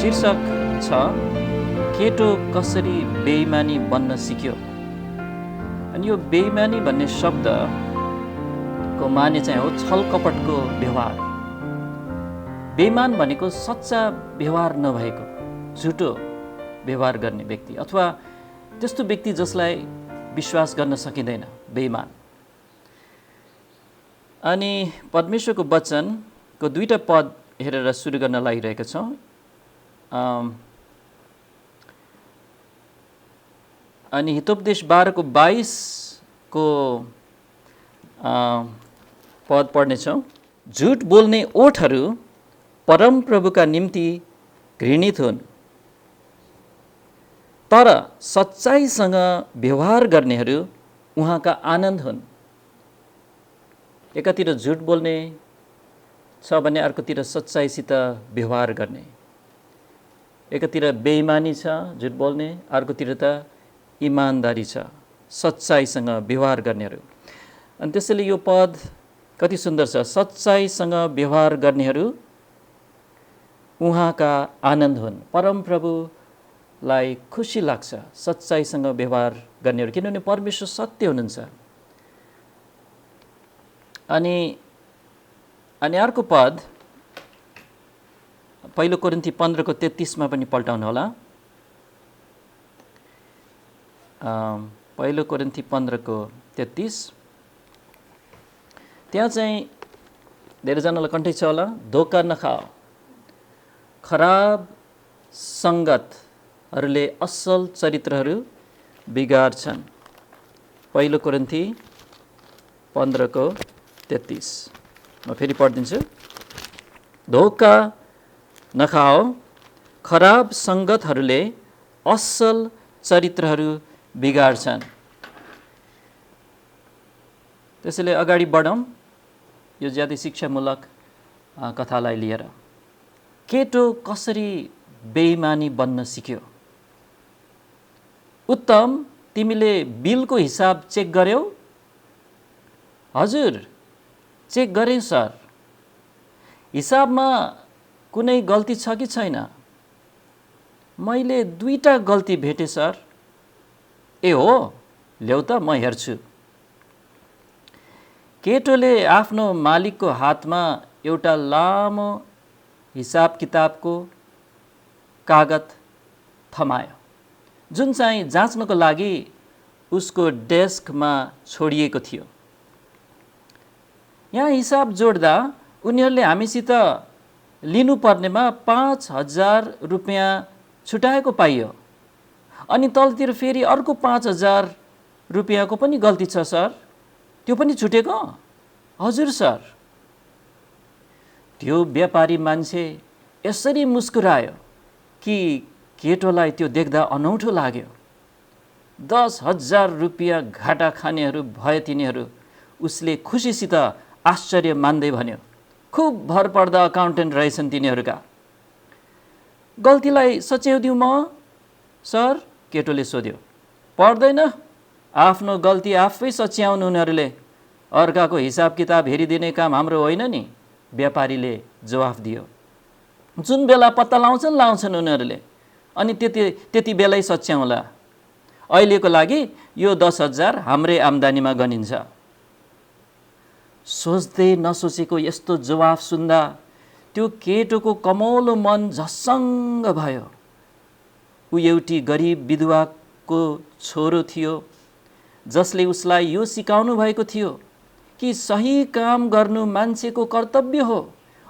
शीर्षक छ केटो कसरी बेइमानी बन्न सिक्यो। अनि यो बेइमानी भन्ने शब्दको माने चाहिँ हो छल कपटको व्यवहार। बेइमान भनेको सच्चा व्यवहार नभएको झुटो व्यवहार गर्ने व्यक्ति अथवा त्यस्तो व्यक्ति जसलाई विश्वास गर्न सकिँदैन, बेइमान। अनि परमेश्वरको वचनको दुईटा पद हेरेर सुरु गर्न लागिरहेका छौँ। अनि हितोपदेश 12 को 22 को पद पढ्नेछौँ। झुट बोल्ने ओठहरू परमप्रभुका निम्ति घृणित हुन्, तर सच्चाइसँग व्यवहार गर्नेहरू उहाँका आनन्द हुन्। एकातिर झुट बोल्ने छ भने अर्कोतिर सच्चाइसित व्यवहार गर्ने। एकातिर बेइमानी छ झुट बोल्ने, अर्कोतिर त इमानदारी छ सच्चाइसँग व्यवहार गर्नेहरू। अनि त्यसैले यो पद कति सुन्दर छ। सच्चाइसँग व्यवहार गर्नेहरू उहाँका आनन्द हुन्। परमप्रभुलाई खुसी लाग्छ सच्चाइसँग व्यवहार गर्नेहरू, किनभने परमेश्वर सत्य हुनुहुन्छ। अनि अर्को पद 1 कोरिन्थी 15 को 33 मा पनि पल्टाउनु होला। 1 कोरिन्थी 15 को 33 त्यहाँ चाहिँ धेरैजनालाई कन्ठै छ होला। धोका नखाओ, खराब सङ्गतहरूले असल चरित्रहरू बिगार्छन्। 1 कोरिन्थी 15 को 33 म फेरि पढिदिन्छु। धोका नखाओ, खराब सङ्गतहरूले असल चरित्रहरू बिगार्छन्। त्यसैले अगाडि बढौँ यो ज्यादै शिक्षामूलक कथालाई लिएर। केटो कसरी बेइमानी बन्न सिक्यो। उत्तम, तिमीले बिलको हिसाब चेक गर्यौ? हजुर, चेक गरेँ सर। हिसाबमा कुनै गल्ती छ कि छैन? मैले 2टा गल्ती भेटेँ सर। ए हो, ल्याउ त म हेर्छु। केटोले आफ्नो मालिकको हातमा एउटा लामो हिसाब किताबको कागज थमायो, जुन चाहिँ जाँच्नको लागि उसको डेस्कमा छोडिएको थियो। यहाँ हिसाब जोड्दा उनीहरूले हामीसित लिनुपर्नेमा 5,000 रुपियाँ छुटाएको पाइयो। अनि तलतिर फेरि अर्को 5,000 रुपियाँको पनि गल्ती छ सर। त्यो पनि छुटेको? हजुर सर। त्यो व्यापारी मान्छे यसरी मुस्कुरायो कि केटोलाई त्यो देख्दा अनौठो लाग्यो। 10,000 रुपियाँ घाटा खानेहरू भए तिनीहरू, उसले खुसीसित आश्चर्य मान्दै भन्यो। खुब भरपर्दा अकाउन्टेन्ट रहेछन् तिनीहरूका। गल्तीलाई सच्याउँदिउँ म सर? केटोले सोध्यो। पर्दैन, आफ्नो गल्ती आफै सच्याउनु उनीहरूले। अर्काको हिसाब किताब हेरिदिने काम हाम्रो होइन नि, व्यापारीले जवाफ दियो। जुन बेला पत्ता लाउँछन् उनीहरूले, अनि त्यति बेलै सच्याउँला। अहिलेको लागि यो 10,000 हाम्रै आम्दानीमा गनिन्छ। सोच्दै नसोचेको यस्तो जवाफ सुन्दा त्यो केटोको कमलो मन झसङ्ग भयो। ऊ एउटी गरिब विधवाको छोरो थियो, जसले उसलाई यो सिकाउनु भएको थियो कि सही काम गर्नु मान्छेको कर्तव्य हो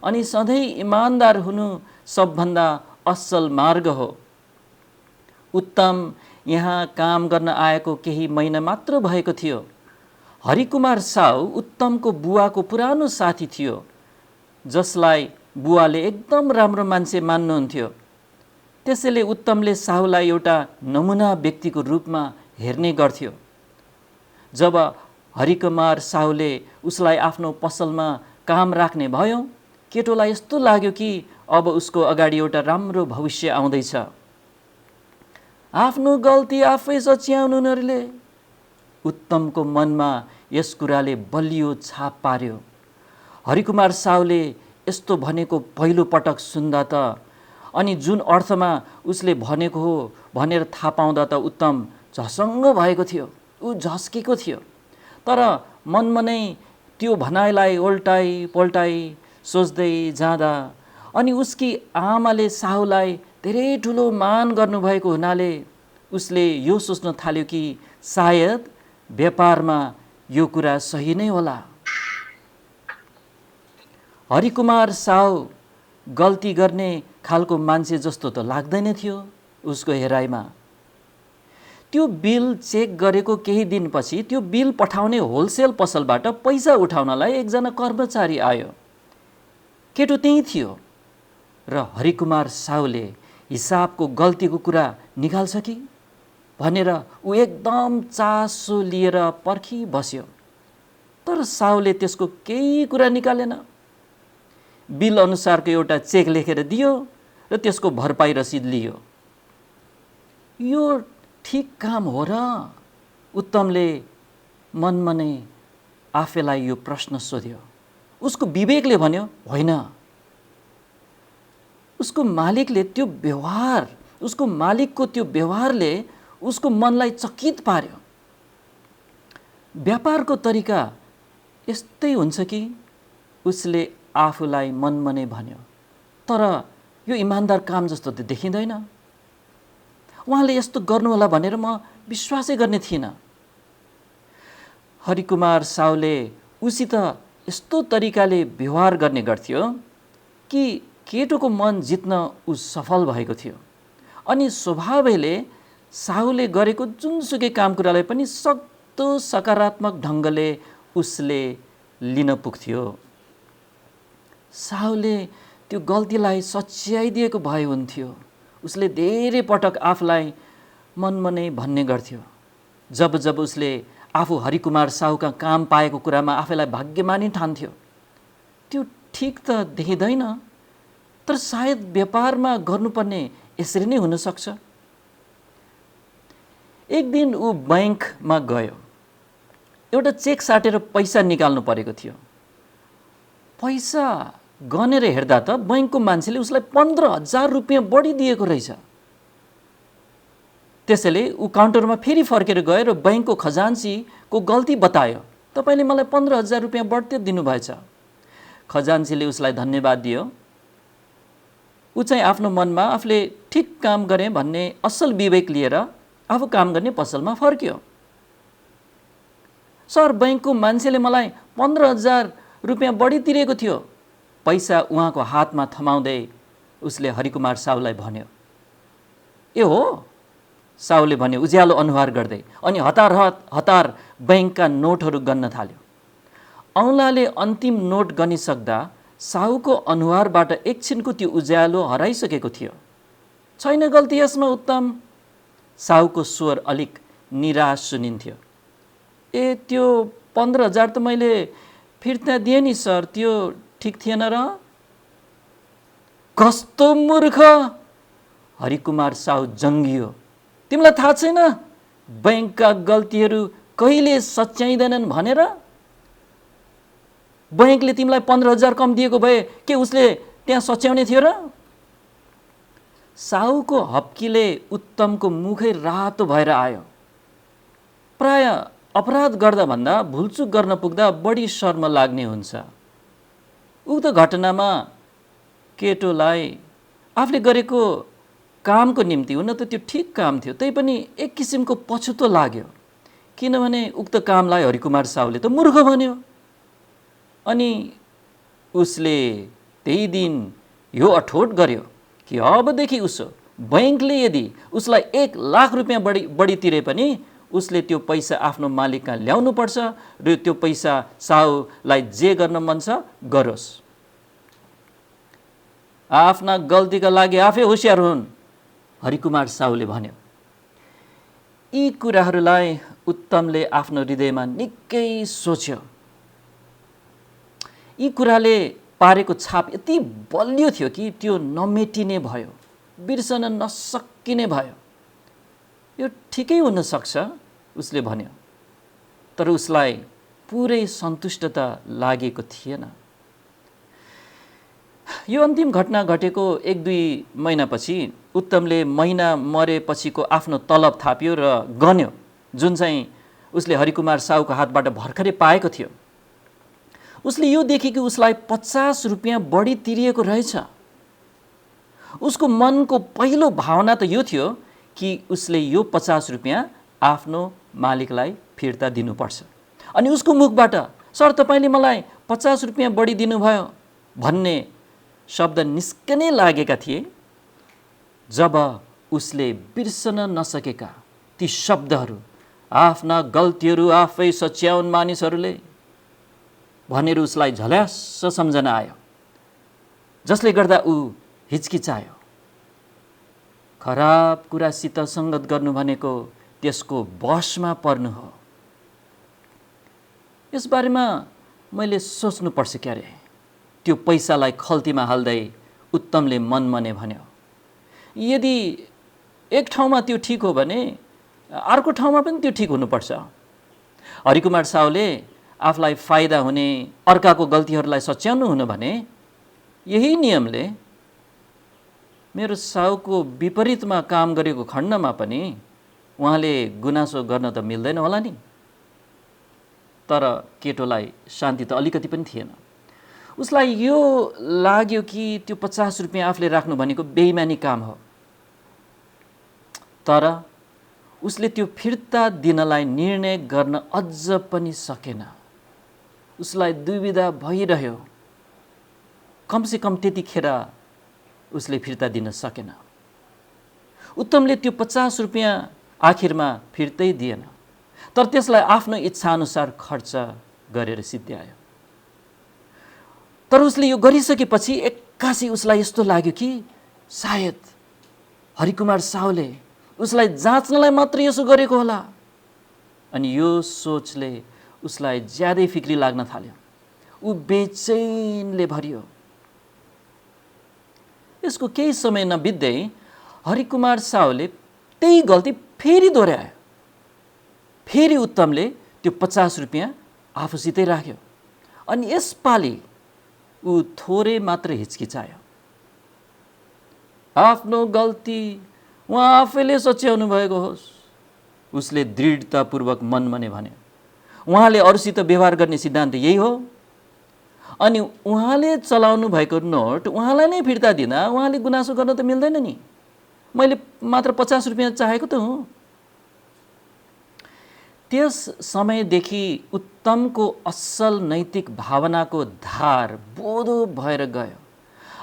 अनि सधैँ इमानदार हुनु सबभन्दा असल मार्ग हो। उत्तम यहाँ काम गर्न आएको केही महिना मात्र भएको थियो। हरिकुमार साहु उत्तमको बुवाको पुरानो साथी थियो, जसलाई बुवाले एकदम राम्रो मान्छे मान्नुहुन्थ्यो। त्यसैले उत्तमले साहुलाई एउटा नमुना व्यक्तिको रूपमा हेर्ने गर्थ्यो। जब हरिकुमार साहुले उसलाई आफ्नो पसलमा काम राख्ने भयो, केटोलाई यस्तो लाग्यो कि अब उसको अगाडि एउटा राम्रो भविष्य आउँदैछ। आफ्नो गल्ती आफै सच्याउनु उनीहरूले। उत्तमको मनमा यस कुराले बलियो छाप पार्यो। हरिकुमार साहुले यस्तो भनेको पहिलो पटक सुन्दा त अनि जुन अर्थमा उसले भनेको हो भनेर थाहा पाउँदा त उत्तम झसङ्ग भएको थियो, ऊ झस्केको थियो। तर मनमा नै त्यो भनाइलाई ओल्टाई पल्टाई सोच्दै जाँदा अनि उसकी आमाले साहुलाई धेरै ठुलो मान गर्नुभएको हुनाले उसले यो सोच्न थाल्यो कि सायद व्यापारमा यो कुरा सही नै होला। हरिकुमार साहु गल्ती गर्ने खालको मान्छे जस्तो त लाग्दैन थियो उसको हेराइमा। त्यो बिल चेक गरेको केही दिनपछि त्यो बिल पठाउने होलसेल पसलबाट पैसा उठाउनलाई एकजना कर्मचारी आयो। केटो त्यही थियो र हरिकुमार साहुले हिसाबको गल्तीको कुरा निकाल्छ कि भनेर ऊ एकदम चासो लिएर पर्खी बस्यो। तर साहुले त्यसको केही कुरा निकालेन। बिल अनुसारको एउटा चेक लेखेर दियो र त्यसको भरपाई रसिद लियो। यो ठिक काम हो र? उत्तमले मनमा नै आफैलाई यो प्रश्न सोध्यो। उसको विवेकले भन्यो होइन। उसको मालिकले त्यो व्यवहार, उसको मालिकको त्यो व्यवहारले उसको मनलाई चकित पार्यो। व्यापारको तरिका यस्तै हुन्छ कि उसले आफूलाई मनमा नै भन्यो। तर यो इमान्दार काम जस्तो त देखिँदैन। उहाँले यस्तो गर्नुहोला भनेर म विश्वासै गर्ने थिइनँ। हरिकुमार साहुले उसित यस्तो तरिकाले व्यवहार गर्ने गर्थ्यो कि केटोको मन जित्न ऊ सफल भएको थियो। अनि स्वभावैले साहुले गरेको जुनसुकै काम कुरालाई पनि सक्दो सकारात्मक ढङ्गले उसले लिन पुग्थ्यो। साहुले त्यो गल्तीलाई सच्याइदिएको भए हुन्थ्यो। उसले धेरै पटक आफूलाई मनमा नै भन्ने गर्थ्यो। जब जब उसले आफू हरिकुमार साहुका काम पाएको कुरामा आफैलाई भाग्यमानी ठान्थ्यो। त्यो ठिक त देखिँदैन, तर सायद व्यापारमा गर्नुपर्ने यसरी नै हुनसक्छ। एक दिन ऊ बैंकमा गयो। एउटा चेक साटेर पैसा निकाल्नु परेको थियो। पैसा गनेर हेर्दा त बैंकको मान्छेले उसलाई 15,000 रुपियाँ बढी दिएको रहेछ। त्यसैले ऊ काउन्टरमा फेरि फर्केर गयो र बैंकको खजान्चीको गल्ती बतायो। तपाईँले मलाई 15,000 रुपियाँ बढ्ती दिनुभएछ। खजान्चीले उसलाई धन्यवाद दियो। ऊ चाहिँ आफ्नो मनमा आफूले ठिक काम गरेँ भन्ने असल विवेक लिएर आफू काम गर्ने पसलमा फर्क्यो। सर, बैंकको मान्छेले मलाई 15,000 रुपियाँ बढी तिरेको थियो। पैसा उहाँको हातमा थमाउँदै उसले हरिकुमार साहुलाई भन्यो। ए हो? साहुले भन्यो उज्यालो अनुहार गर्दै। अनि हतार बैंकका नोटहरू गन्न थाल्यो। औँलाले अन्तिम नोट गनिसक्दा साहुको अनुहारबाट एकछिनको त्यो उज्यालो हराइसकेको थियो। छैन गल्ती यसमा उत्तम। साहुको स्वर अलिक निराश सुनिन्थ्यो। ए त्यो 15,000 त मैले फिर्ता दिएँ नि सर, त्यो ठिक थिएन र? कस्तो मूर्ख! हरिकुमार साहु जङ्गियो। तिमीलाई थाहा छैन बैंकका गल्तीहरू कहिले सच्याइँदैनन् भनेर? बैंकले तिमीलाई 15,000 कम दिएको भए के उसले त्यहाँ सच्याउने थियो र? साहुको हप्कीले उत्तमको मुखै रातो भएर आयो। प्राय अपराध गर्दा भन्दा भुलचुक गर्न पुग्दा बढी शर्म लाग्ने हुन्छ। उक्त घटनामा केटोलाई आफूले गरेको कामको निम्ति हुन त त्यो ठिक काम थियो, तैपनि एक किसिमको पछुतो लाग्यो। किनभने उक्त कामलाई हरिकुमार साहुले त मूर्ख भन्यो। अनि उसले त्यही दिन यो अठोट गर्यो कि अबदेखि उसो बैंकले यदि उसलाई 1,00,000 रुपियाँ बढी तिरे पनि उसले त्यो पैसा आफ्नो मालिकका ल्याउनु पर्छ र त्यो पैसा साहुलाई जे गर्न मन छ गरोस्। आफ्ना गल्तीका लागि आफै होशियार हुन्, हरिकुमार साहुले भन्यो। यी कुराहरूलाई उत्तमले आफ्नो हृदयमा निकै सोच्यो। यी कुराले पारेको छाप यति बलियो थियो कि त्यो नमेटिने भयो, बिर्सन नसकिने भयो। यो ठिकै हुन सक्छ उसले भन्यो। तर उसलाई पुरै सन्तुष्टता लागेको थिएन। यो अन्तिम घटना घटेको 1-2 महिनापछि उत्तमले महिना मरेपछिको आफ्नो तलब थाप्यो र गन्यो, जुन चाहिँ उसले हरिकुमार साहुको हातबाट भर्खरै पाएको थियो। उसले यो देखे कि उसलाई 50 रुपियाँ बढी तिरिएको रहेछ। उसको मनको पहिलो भावना त यो थियो कि उसले यो 50 रुपियाँ आफ्नो मालिकलाई फिर्ता दिनुपर्छ। अनि उसको मुखबाट, सर तपाईले मलाई 50 रुपियाँ बढी दिनुभयो भन्ने शब्द निस्कनै लागेका थिए, जब उसले बिर्सन नसकेका ती शब्दहरू, आफ्ना गल्तीहरू आफै सच्याउन् मानिसहरूले भनेर उसलाई झल्यास सम्झना आयो, जसले गर्दा ऊ हिचकिचायो। खराब कुरासित सङ्गत गर्नु भनेको त्यसको वशमा पर्नु हो। यसबारेमा मैले सोच्नुपर्छ क्यारे। त्यो पैसालाई खल्तीमा हाल्दै उत्तमले मनमने भन्यो, यदि एक ठाउँमा त्यो ठिक हो भने अर्को ठाउँमा पनि त्यो ठिक हुनुपर्छ। हरिकुमार साहुले आफूलाई फाइदा हुने अर्काको गल्तीहरूलाई सच्याउनु हुनु भने यही नियमले मेरो साहुको विपरीतमा काम गरेको खण्डमा पनि उहाँले गुनासो गर्न त मिल्दैन होला नि। तर केटोलाई शान्ति त अलिकति पनि थिएन। उसलाई यो लाग्यो कि त्यो 50 रुपियाँ आफूले राख्नु भनेको बेइमानी काम हो। तर उसले त्यो फिर्ता दिनलाई निर्णय गर्न अझ पनि सकेन। उसलाई दुविधा भइरह्यो। कमसे कम त्यतिखेर उसले फिर्ता दिन सकेन। उत्तमले त्यो 50 रुपियाँ आखिरमा फिर्तै दिएन, तर त्यसलाई आफ्नो इच्छाअनुसार खर्च गरेर सिद्ध्यायो। तर उसले यो गरिसकेपछि एक्कासी उसलाई यस्तो लाग्यो कि सायद हरिकुमार साहुले उसलाई जाँच्नलाई मात्र यसो गरेको होला। अनि यो सोचले उसलाई ज्यादै फिक्री लाग्न थाल्यो। ऊ बेचैनले भरियो। यसको केही समय नबित्दै हरिकुमार साहुले त्यही गल्ती फेरि दोहोऱ्यायो। फेरि उत्तमले त्यो 50 रुपियाँ आफूसितै राख्यो। अनि यसपालि ऊ थोरै मात्र हिचकिचायो। आफ्नो गल्ती उहाँ आफैले सच्याउनु भएको होस्, उसले दृढतापूर्वक मनमने भन्यो। उहाँले अरूसित व्यवहार गर्ने सिद्धान्त यही हो। अनि उहाँले चलाउनु भएको नोट उहाँलाई नै फिर्ता दिँदा उहाँले गुनासो गर्न त मिल्दैन नि। मैले मात्र 50 रुपियाँ चाहेको त हुँ। त्यस समयदेखि उत्तमको असल नैतिक भावनाको धार बोधो भएर गयो।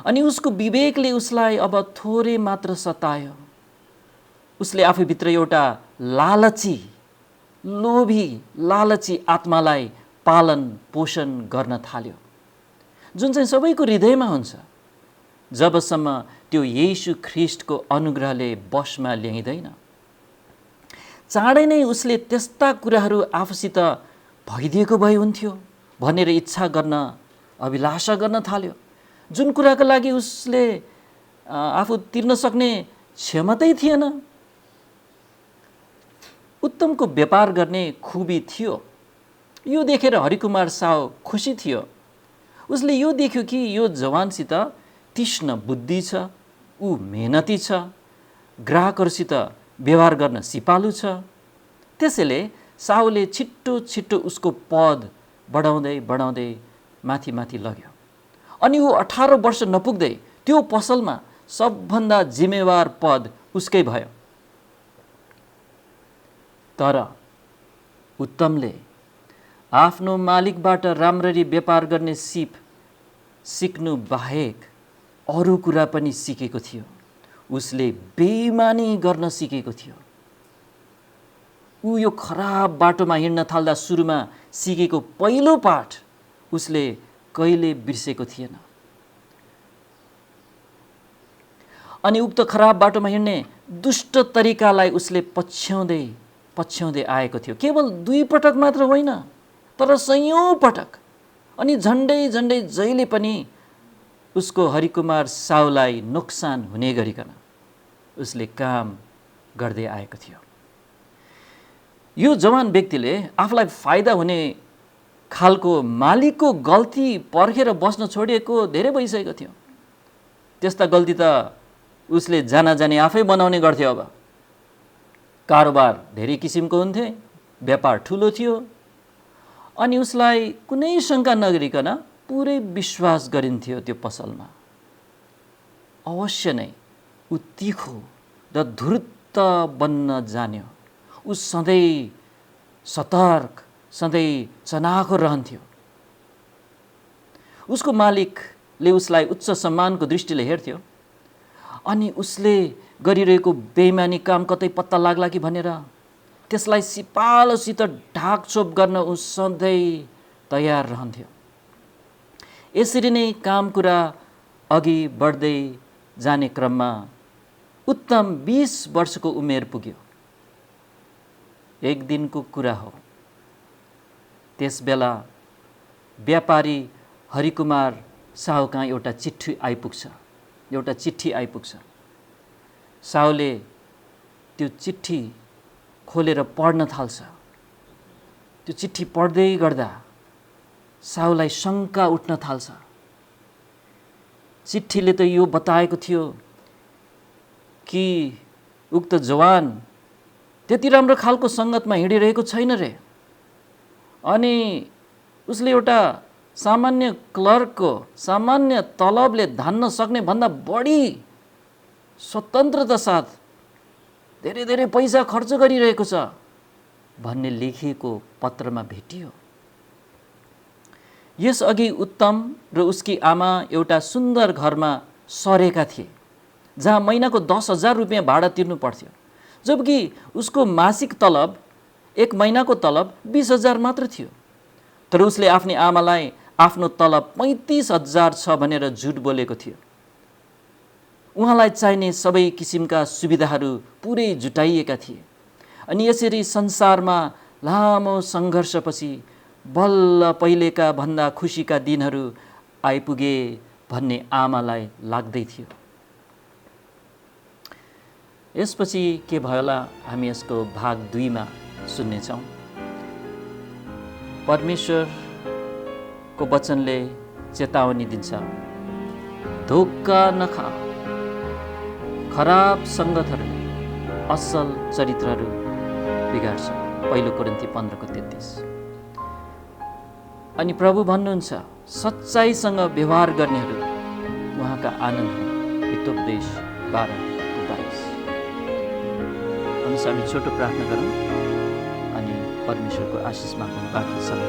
अनि उसको विवेकले उसलाई अब थोरै मात्र सतायो। उसले आफूभित्र एउटा लालची, लोभी, लालची आत्मालाई पालन पोषण गर्न थाल्यो, जुन चाहिँ सबैको हृदयमा हुन्छ, जबसम्म त्यो येशू ख्रीष्टको अनुग्रहले वशमा ल्याइँदैन। चाँडै नै उसले त्यस्ता कुराहरू आफूसित भइदिएको भए हुन्थ्यो भनेर इच्छा गर्न, अभिलाषा गर्न थाल्यो, जुन कुराको लागि उसले आफू तिर्न सक्ने क्षमतै थिएन। उत्तमको व्यापार गर्ने खुबी थियो। यो देखेर हरिकुमार साहु खुसी थियो। उसले यो देख्यो कि यो जवानसित तीक्ष्ण बुद्धि छ, ऊ मेहनती छ, ग्राहकहरूसित व्यवहार गर्न सिपालु छ। त्यसैले साहुले छिट्टो छिट्टो उसको पद बढाउँदै बढाउँदै माथि माथि लग्यो। अनि ऊ 18 वर्ष नपुग्दै त्यो पसलमा सबभन्दा जिम्मेवार पद उसकै भयो। तर उत्तमले आफ्नो मालिकबाट राम्ररी व्यापार गर्ने सिप सिक्नु बाहेक अरू कुरा पनि सिकेको थियो। उसले बेइमानी गर्न सिकेको थियो। ऊ यो खराब बाटोमा हिँड्न थाल्दा सुरुमा सिकेको पहिलो पाठ उसले कहिले बिर्सेको थिएन। अनि उक्त खराब बाटोमा हिँड्ने दुष्ट तरिकालाई उसले पछ्याउँदै पछ्याउँदै आएको थियो। केवल 2 पटक मात्र होइन, तर सयौं पटक। अनि झन्डै झन्डै जहिले पनि उसको हरिकुमार साहुलाई नोक्सान हुने गरिकन उसले काम गर्दै आएको थियो। यो जवान व्यक्तिले आफूलाई फाइदा हुने खालको मालिकको गल्ती पर्खेर बस्न छोडिएको धेरै भइसकेको थियो। त्यस्ता गल्ती त उसले जानी आफै बनाउने गर्थ्यो। अब कारोबार धेरै किसिमको हुन्थे, व्यापार ठुलो थियो, अनि उसलाई कुनै शङ्का नगरिकन पुरै विश्वास गरिन्थ्यो त्यो पसलमा। अवश्य नै ऊ तीखो र धूर्त बन्न जान्यो। ऊ सधैँ सतर्क, सधैँ चनाखो रहन्थ्यो। उसको मालिकले उसलाई उच्च सम्मानको दृष्टिले हेर्थ्यो, अनि उसले गरिरहेको बेइमानी काम कतै पत्ता लाग्ला कि भनेर त्यसलाई सिपालोसित ढाकछोप गर्न ऊ सधैँ तयार रहन्थ्यो। यसरी नै काम कुरा अघि बढ्दै जाने क्रममा उत्तम 20 वर्षको उमेर पुग्यो। एक दिनको कुरा हो, त्यसबेला व्यापारी हरिकुमार साहुकहाँ एउटा चिठी आइपुग्छ। साहुले त्यो चिठी खोलेर पढ्न थाल्छ। त्यो चिठी पढ्दै गर्दा साहुलाई शङ्का उठ्न थाल्छ। चिठीले त यो बताएको थियो कि उक्त जवान त्यति राम्रो खालको सङ्गतमा हिँडिरहेको छैन रे, अनि उसले एउटा सामान्य क्लर्कको सामान्य तलबले धान्न सक्ने भन्दा बढी स्वतन्त्रता साथ धेरै धेरै पैसा खर्च गरिरहेको छ भन्ने लेखिएको पत्रमा भेटियो। यसअघि उत्तम र उसकी आमा एउटा सुन्दर घरमा सरेका थिए, जहाँ महिनाको 10,000 रुपियाँ भाडा तिर्नु पर्थ्यो, जबकि उसको मासिक तलब, एक महिनाको तलब 20,000 मात्र थियो। तर उसले आफ्नी आमालाई आफ्नो तलब 35,000 छ भनेर झुट बोलेको थियो। उहाँलाई चाहिने सबै किसिमका सुविधाहरू पुरै जुटाइएका थिए। अनि यसरी संसारमा लामो सङ्घर्षपछि बल्ल पहिलेका भन्दा खुसीका दिनहरू आइपुगे भन्ने आमालाई लाग्दै थियो। यसपछि के भयो होला हामी यसको भाग 2 मा सुन्नेछौँ। परमेश्वरको वचनले चेतावनी दिन्छ, धोका नखा। खराब सङ्गतहरूले असल चरित्रहरू बिगाड्छ। 1 कोरिन्थी 15:33। अनि प्रभु भन्नुहुन्छ, सच्चाइसँग व्यवहार गर्नेहरू उहाँका आनन्द हुन्। हितोपदेश 12:22 अनुसार हामी छोटो प्रार्थना गरौँ अनि परमेश्वरको आशिष मागौँ बाँकी समय।